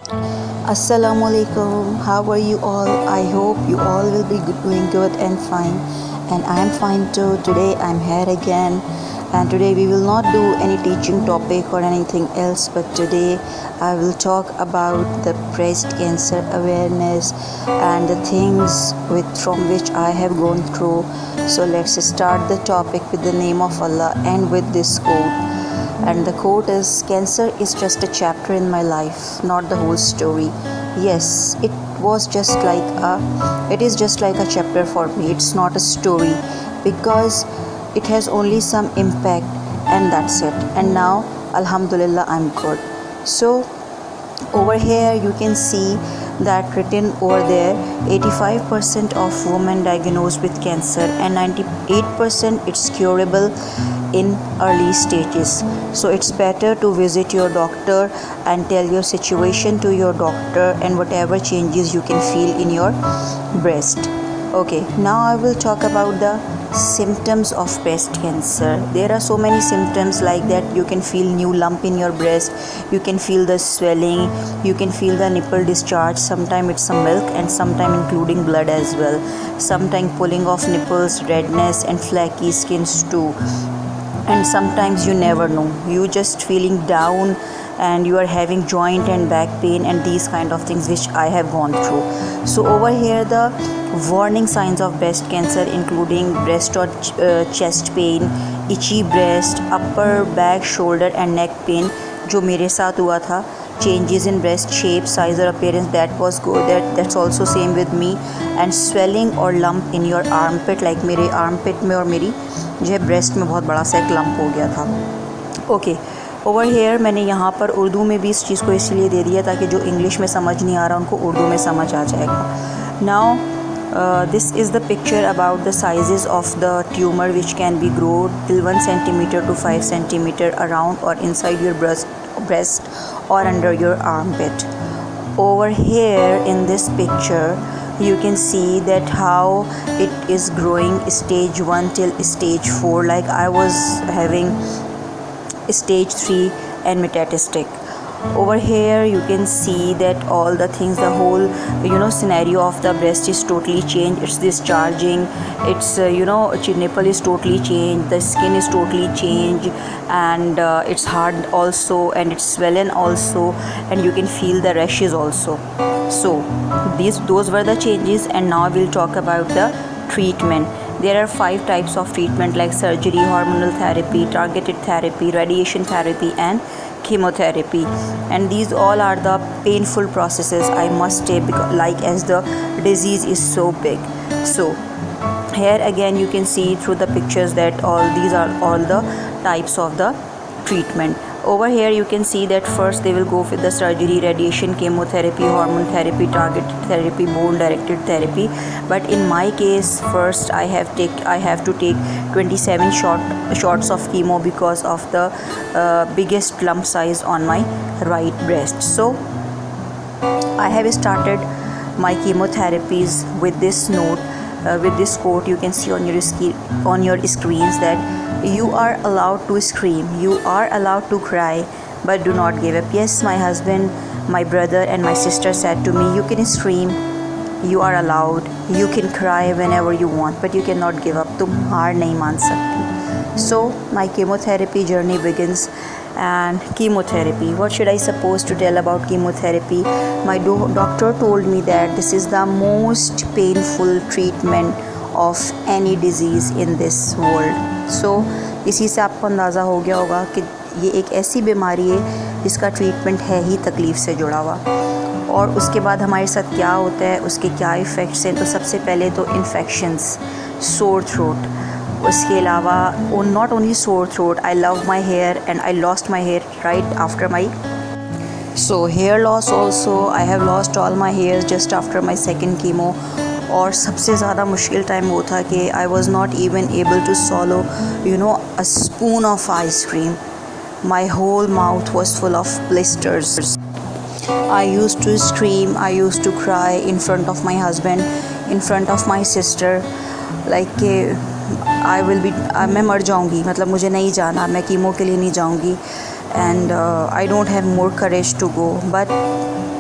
Assalamualaikum. How are you all? I hope you all will be doing good and fine. And I am fine too. Today I'm here again. And today we will not do any teaching topic or anything else, but today I will talk about the breast cancer awareness and the things from which I have gone through. So let's start the topic with the name of Allah and with this quote. And the quote is, cancer is just a chapter in my life, not the whole story. Yes, it is just like a chapter for me. It's not a story because it has only some impact and that's it. And now, Alhamdulillah, I'm good. So over here you can see that written over there, 85% of women diagnosed with cancer and 98% it's curable in early stages. So it's better to visit your doctor and tell your situation to your doctor and whatever changes you can feel in your breast. Okay, now I will talk about the symptoms of breast cancer. There are so many symptoms like that. You can feel new lump in your breast, you can feel the swelling, you can feel the nipple discharge. Sometimes it's some milk and sometimes including blood as well. Sometimes pulling off nipples, redness and flaky skins too. And sometimes you never know, you just feeling down and you are having joint and back pain and these kind of things which I have gone through. So over here the warning signs of breast cancer including breast or chest pain, itchy breast, upper back, shoulder and neck pain जो मेरे साथ हुआ था, changes in breast shape, size or appearance, that was good, that's also same with me, and swelling or lump in your armpit, like मेरे armpit में और मेरी जो है breast में बहुत बड़ा सा एक lump हो गया था. ओके, ओवर हेयर मैंने यहाँ पर उर्दू में भी इस चीज़ को इसलिए दे दिया ताकि जो इंग्लिश में समझ नहीं आ रहा उनको उर्दू में समझ आ जाएगा. Now this is the picture about the sizes of the tumor which can be grown till 1 centimeter to 5 centimeter around or inside your breast or under your armpit. Over here in this picture you can see that how it is growing stage 1 till stage 4, like I was having stage 3 and metastatic. Over here you can see that all the things, the whole scenario of the breast is totally changed. It's discharging, it's nipple is totally changed, the skin is totally changed, and it's hard also, and it's swollen also, and you can feel the rashes also. So those were the changes, and now we'll talk about the treatment. There are 5 types of treatment like surgery, hormonal therapy, targeted therapy, radiation therapy and chemotherapy, and these all are the painful processes, I must say, because like as the disease is so big. So here again you can see through the pictures that these are all the types of the treatment. Over here you can see that first they will go with the surgery, radiation, chemotherapy, hormone therapy, targeted therapy, bone directed therapy. But in my case, first I have to take 27 shots of chemo because of the biggest lump size on my right breast. So I have started my chemotherapies with this note, with this quote. You can see on your screens that you are allowed to scream, you are allowed to cry, but do not give up. Yes, my husband, my brother and my sister said to me, you can scream, you are allowed, you can cry whenever you want, but you cannot give up. तुम हार नहीं मान सकती. So my chemotherapy journey begins. And chemotherapy, what should I suppose to tell about chemotherapy? My doctor told me that this is the most painful treatment of any disease in this world. So इसी से आपको अंदाज़ा हो गया होगा कि ये एक ऐसी बीमारी है जिसका ट्रीटमेंट है ही तकलीफ़ से जुड़ा हुआ. और उसके बाद हमारे साथ क्या होता है, उसके क्या इफ़ेक्ट्स हैं. तो सबसे पहले तो इन्फेक्शंस, सोर थ्रोट. उसके अलावा not only sore throat, I love my hair and I lost my hair right after my hair loss also. I have lost all my hair just after my second chemo. और सबसे ज़्यादा मुश्किल time वो था कि I was not even able to swallow a spoon of ice cream. My whole mouth was full of blisters. I used to scream, I used to cry in front of my husband, in front of my sister, like मैं मर जाऊंगी, मतलब मुझे नहीं जाना, मैं chemo के लिए नहीं जाऊंगी, and I don't have more courage to go. But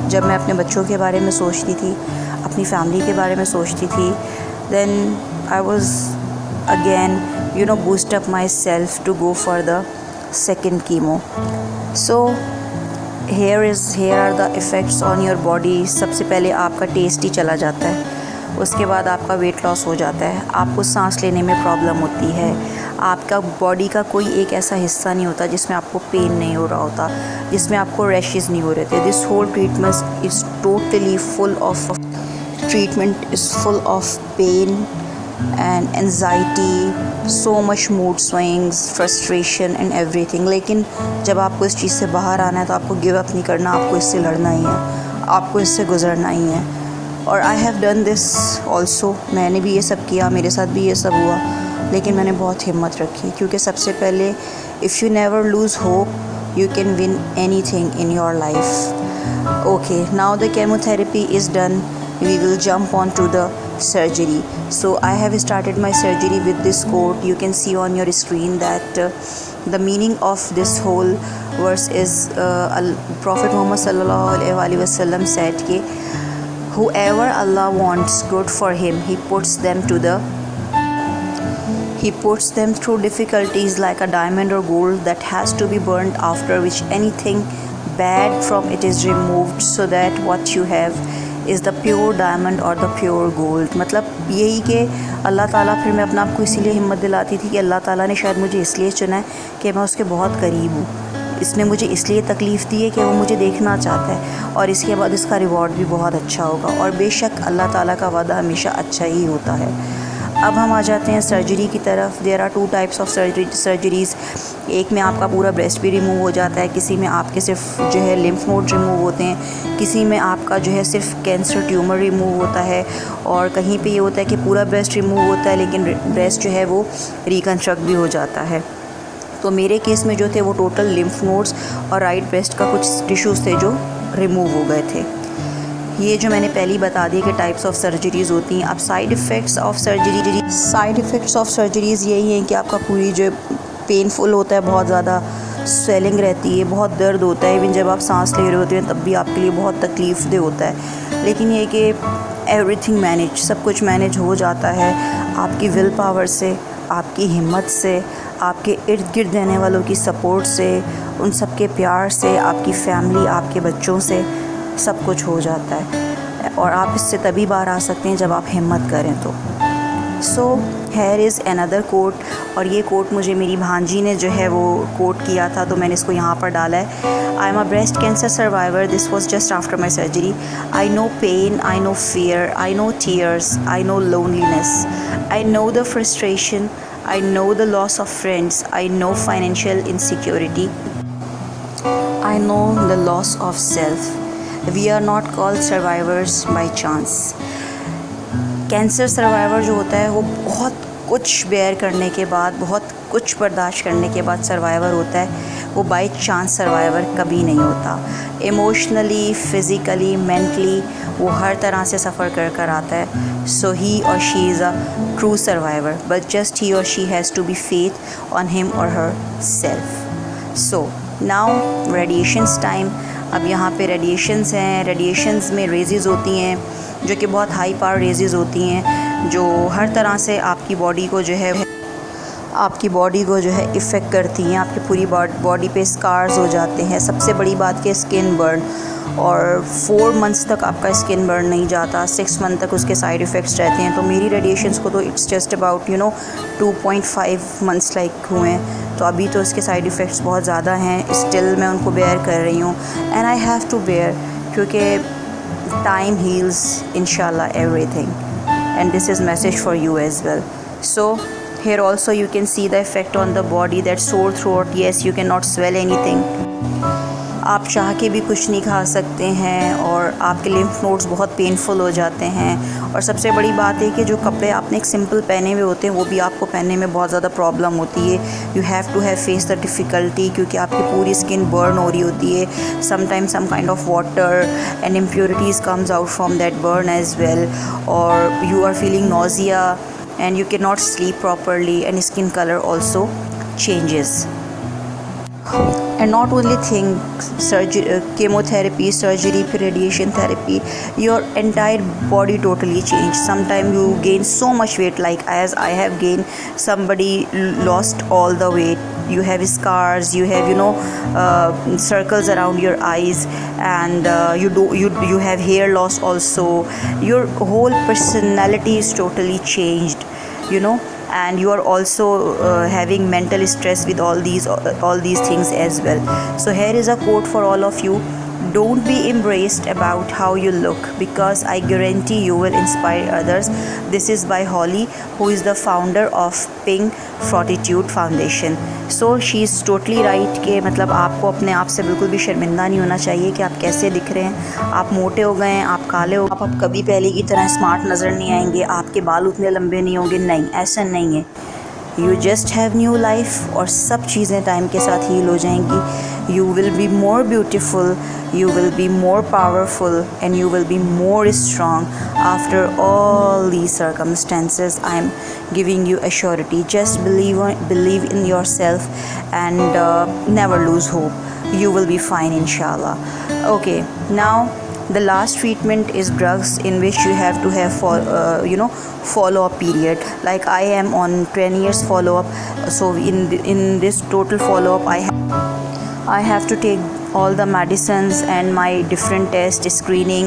जब मैं अपने बच्चों के बारे में सोचती थी, अपनी फैमिली के बारे में सोचती थी, then I was again boost up myself to go for the second chemo. So here are the effects on your body. सबसे पहले आपका टेस्ट ही चला जाता है, उसके बाद आपका वेट लॉस हो जाता है, आपको सांस लेने में प्रॉब्लम होती है, आपका बॉडी का कोई एक ऐसा हिस्सा नहीं होता जिसमें आपको पेन नहीं हो रहा होता, जिसमें आपको रैशेस नहीं हो रहे थे. This whole treatment is totally full of pain and anxiety, so much mood swings, frustration and everything. लेकिन जब आपको इस चीज़ से बाहर आना है तो आपको गिव अप नहीं करना, आपको इससे लड़ना ही है, आपको इससे गुजरना ही है. और I have done this also. मैंने भी ये सब किया, मेरे साथ भी ये सब हुआ, लेकिन मैंने बहुत हिम्मत रखी, क्योंकि सबसे पहले if you never lose hope you can win any thing in your life. Okay, now the chemotherapy is done. We will jump on to the surgery. So I have started my surgery with this quote. You can see on your screen that the meaning of this whole verse is Prophet Muhammad sallallahu alaihi wasallam said कि whoever Allah wants good for him, he puts them through difficulties like a diamond or gold that has to be burnt, after which anything bad from it is removed, so that what you have is the pure diamond और the pure gold. मतलब यही कि अल्लाह ताला, फिर मैं अपने आप को इसीलिए हिम्मत दिलाती थी कि अल्लाह ताला ने शायद मुझे इसलिए चुना है कि मैं उसके बहुत करीब हूँ. इसने मुझे इसलिए तकलीफ़ दी है कि वो मुझे देखना चाहता है, और इसके बाद इसका रिवॉर्ड भी बहुत अच्छा होगा. और बेशक अल्लाह ताला का वादा हमेशा अच्छा ही होता है. अब हम आ जाते हैं सर्जरी की तरफ. There are 2 types of surgeries. एक में आपका पूरा ब्रेस्ट भी रिमूव हो जाता है, किसी में आपके सिर्फ जो है लिम्फ नोड रिमूव होते हैं, किसी में आपका जो है सिर्फ कैंसर ट्यूमर रिमूव होता है, और कहीं पे ये होता है कि पूरा ब्रेस्ट रिमूव होता है लेकिन ब्रेस्ट जो है वो रिकन्स्ट्रक्ट भी हो जाता है. तो मेरे केस में जो थे वो टोटल लिम्फ नोड्स और राइट ब्रेस्ट का कुछ टिश्यूज़ थे जो रिमूव हो गए थे. ये जो मैंने पहले बता दिया कि टाइप्स ऑफ सर्जरीज़ होती हैं. अब साइड इफ़ेक्ट्स ऑफ सर्जरीज़ यही हैं कि आपका पूरी जो पेनफुल होता है, बहुत ज़्यादा स्वेलिंग रहती है, बहुत दर्द होता है. इवन जब आप सांस ले रहे होते हैं तब भी आपके लिए बहुत तकलीफ़देह होता है. लेकिन ये कि एवरीथिंग मैनेज, सब कुछ मैनेज हो जाता है आपकी विल पावर से, आपकी हिम्मत से, आपके इर्द गिर्द रहने वालों की सपोर्ट से, उन सब के प्यार से, आपकी फैमिली, आपके बच्चों से, सब कुछ हो जाता है. और आप इससे तभी बाहर आ सकते हैं जब आप हिम्मत करें तो. So here is another quote. और ये कोट मुझे मेरी भांजी ने जो है वो कोट किया था, तो मैंने इसको यहाँ पर डाला है. I am a breast cancer survivor. This was just after my surgery. I know pain, I know fear, I know tears, I know loneliness, I know the frustration, I know the loss of friends, I know financial insecurity, I know the loss of self. We are not called survivors by chance. Cancer survivor जो होता है वो बहुत कुछ bear करने के बाद, बहुत कुछ बर्दाश्त करने के बाद सर्वाइवर होता है. वो बाई चांस सर्वाइवर कभी नहीं होता. इमोशनली, फ़िज़िकली, मेंटली वो हर तरह से सफ़र कर कर आता है. सो ही और she is a true survivor, but just he और she has to be faith on him और herself. So now radiations time. अब यहाँ पे रेडिएशंस हैं. रेडिएशंस में रेजेस होती हैं जो कि बहुत हाई पावर रेजेस होती हैं, जो हर तरह से आपकी बॉडी को जो है इफ़ेक्ट करती हैं. आपकी पूरी बॉडी पे स्कार्स हो जाते हैं. सबसे बड़ी बात कि स्किन बर्न, और 4 मंथ्स तक आपका स्किन बर्न नहीं जाता, 6 मंथ तक उसके साइड इफ़ेक्ट्स रहते हैं. तो मेरी रेडिएशंस को तो it's just about 2.5 months like हुए हैं. तो अभी तो इसके साइड इफ़ेक्ट्स बहुत ज़्यादा हैं. स्टिल मैं उनको बेयर कर रही हूँ, and I have to bear, क्योंकि टाइम हील्स इंशाल्लाह everything. And this is message for you as well. So here also you can see the effect on the body, that sore throat. Yes, you cannot swallow anything. आप चाह के भी कुछ नहीं खा सकते हैं, और आपके लिम्फ नोड्स बहुत पेनफुल हो जाते हैं. और सबसे बड़ी बात है कि जो कपड़े आपने एक सिंपल पहने हुए होते हैं वो भी आपको पहनने में बहुत ज़्यादा प्रॉब्लम होती है. You have to have face the difficulty, क्योंकि आपकी पूरी स्किन बर्न हो रही होती है. Sometimes some kind of water and impurities comes out from that burn as well, और you are feeling nausea and you cannot sleep properly, and skin color also changes. And not only think surgery, chemotherapy, surgery, radiation therapy, your entire body totally changed. Sometimes you gain so much weight, like as I have gained. Somebody lost all the weight. You have scars, you have circles around your eyes, and you have hair loss also. Your whole personality is totally changed, and you are also having mental stress with all these things as well. So here is a quote for all of you: don't be embarrassed about how you look, because I guarantee you will inspire others. This is by Holly, who is the founder of Pink Fortitude Foundation. So she is totally right कि मतलब आपको अपने आप से बिल्कुल भी शर्मिंदा नहीं होना चाहिए कि आप कैसे दिख रहे हैं। आप मोटे हो गए हैं, आप काले हो, आप कभी पहले की तरह स्मार्ट नज़र नहीं आएंगे, आपके बाल उतने लंबे नहीं होंगे, नहीं, ऐसा नहीं है। You just have new life, और सब चीज़ें टाइम के साथ हील हो जाएंगी। You will be more beautiful, you will be more powerful, and you will be more strong after all these circumstances. I am giving you a surety. Just believe in yourself, and never lose hope. You will be fine, inshallah. Okay, now the last treatment is drugs, in which you have to have follow-up period. Like I am on 10 years follow-up, so in this total follow-up I have to take all the medicines and my different tests, screening,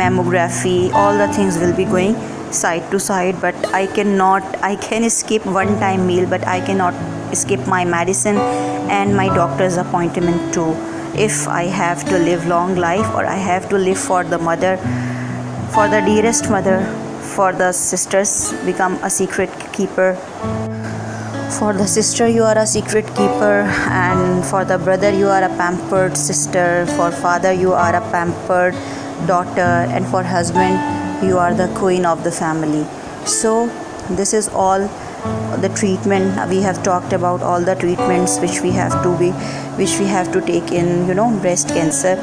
mammography, all the things will be going side to side. But I can skip one time meal, but I cannot skip my medicine and my doctor's appointment too, if I have to live long life, or I have to live for the mother, for the dearest mother, for the sisters, become a secret keeper. For the sister you are a secret keeper, and for the brother you are a pampered sister, for father you are a pampered daughter, and for husband you are the queen of the family. So this is all the treatment. We have talked about all the treatments which we have to take in breast cancer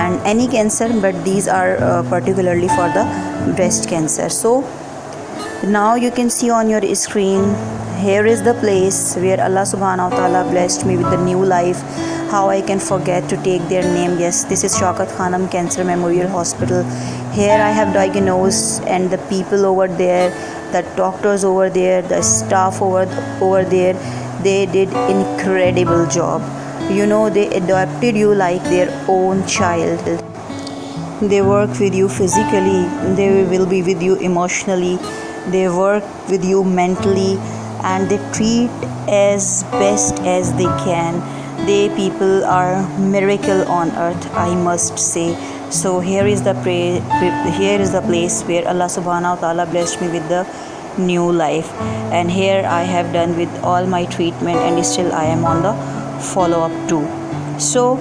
and any cancer, but these are particularly for the breast cancer. So now you can see on your screen, here is the place where Allah subhanahu wa ta'ala blessed me with the new life. How I can forget to take their name? Yes, this is Shaukat Khanum Cancer Memorial Hospital. Here I have diagnosed, and the people over there, the doctors over there, the staff over there, they did incredible job. They adopted you like their own child. They work with you physically, they will be with you emotionally, they work with you mentally, and they treat as best as they can. They people are miracle on earth, I must say. So here is the place where Allah subhanahu wa ta'ala blessed me with the new life, and here I have done with all my treatment, and still I am on the follow-up too. So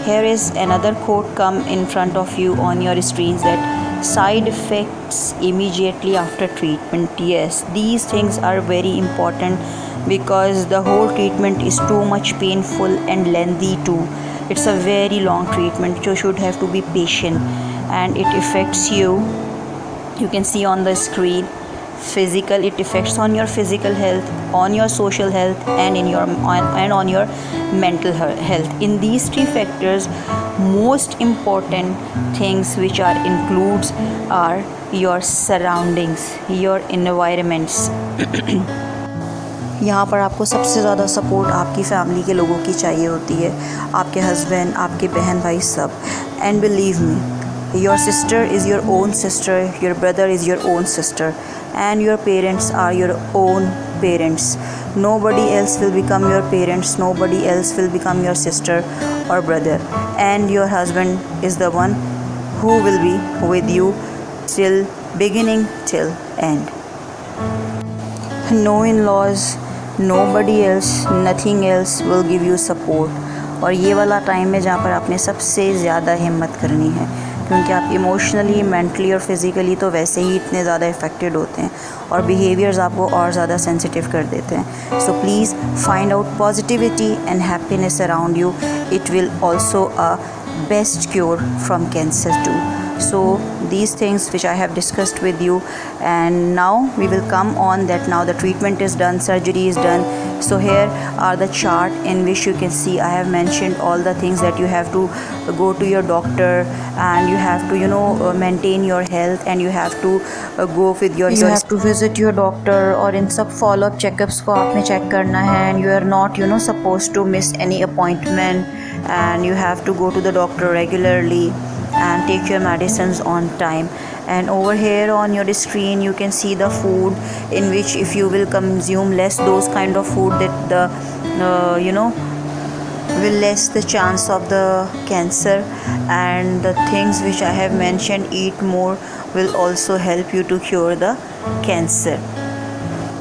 here is another quote come in front of you on your screens, that side effects immediately after treatment. Yes, these things are very important, because the whole treatment is too much painful and lengthy too. It's a very long treatment, you should have to be patient, and it affects you. You can see on the screen, it affects on your physical health, on your social health, and on your mental health. In these three factors, most important things which are includes are your surroundings, your environments. यहाँ पर आपको सबसे ज़्यादा support आपकी family के लोगों की चाहिए होती है, आपके हस्बैंड, आपके बहन भाई, सब. And believe me, your sister is your own sister, your brother is your own sister, and your parents are your own parents. Nobody else will become your parents, nobody else will become your sister or brother, and your husband is the one who will be with you till beginning till end. No in-laws, nobody else, nothing else will give you support. और ये वाला time है जहाँ पर आपने सबसे ज़्यादा हिम्मत करनी है, क्योंकि आप इमोशनली, मेंटली और फिज़िकली तो वैसे ही इतने ज़्यादा इफ़ेक्टेड होते हैं, और बिहेवियर्स आपको और ज़्यादा सेंसिटिव कर देते हैं. So please find out positivity and happiness around you. It will also a best cure from cancer too. So these things which I have discussed with you, and now we will come on that now the treatment is done, surgery is done. So here are the chart in which you can see I have mentioned all the things that you have to go to your doctor, and you have to maintain your health, and you have to go with your you have to visit your doctor, or in सब follow up checkups को आपने check करना है, and you are not supposed to miss any appointment, and you have to go to the doctor regularly and take your medicines on time. And over here on your screen you can see the food in which if you will consume less those kind of food, that the will less the chance of the cancer, and the things which I have mentioned, eat more, will also help you to cure the cancer.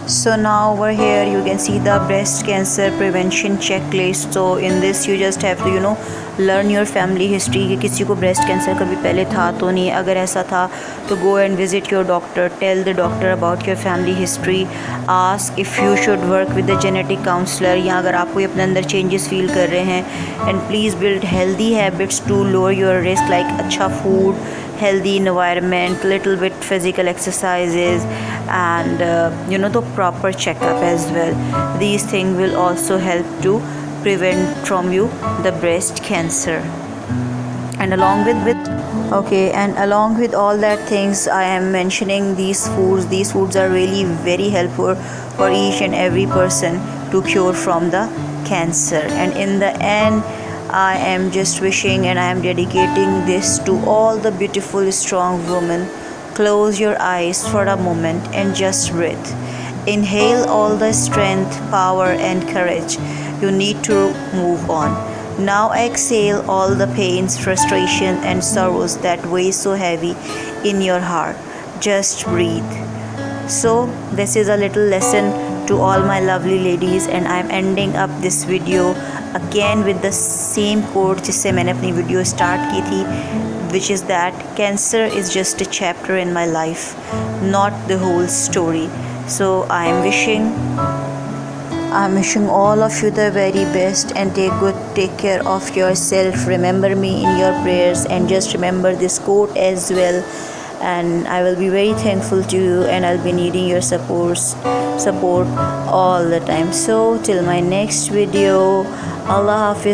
So now over here you can see the breast cancer prevention checklist. So in this you just have to learn your family history कि किसी को breast cancer कभी पहले था तो नहीं, अगर ऐसा था तो go and visit your doctor, tell the doctor about your family history, ask if you should work with the genetic counselor, या अगर आप कोई अपने अंदर changes feel कर रहे हैं, and please build healthy habits to lower your risk like अच्छा food, healthy environment, little bit physical exercises, and the proper checkup as well. These things will also help to prevent from you the breast cancer. And along with all that things I am mentioning, these foods are really very helpful for each and every person to cure from the cancer. And in the end, I am just wishing and I am dedicating this to all the beautiful strong women. Close your eyes for a moment and just breathe. Inhale all the strength, power and courage you need to move on. Now exhale all the pains, frustration and sorrows that weigh so heavy in your heart. Just breathe. So this is a little lesson to all my lovely ladies, and I am ending up this video again with the same quote जिससे मैंने अपनी video start की थी, which is that cancer is just a chapter in my life, not the whole story. So I'm wishing all of you the very best, and take care of yourself. Remember me in your prayers, and just remember this quote as well, and I will be very thankful to you, and I'll be needing your support all the time. So till my next video, Allah Hafiz.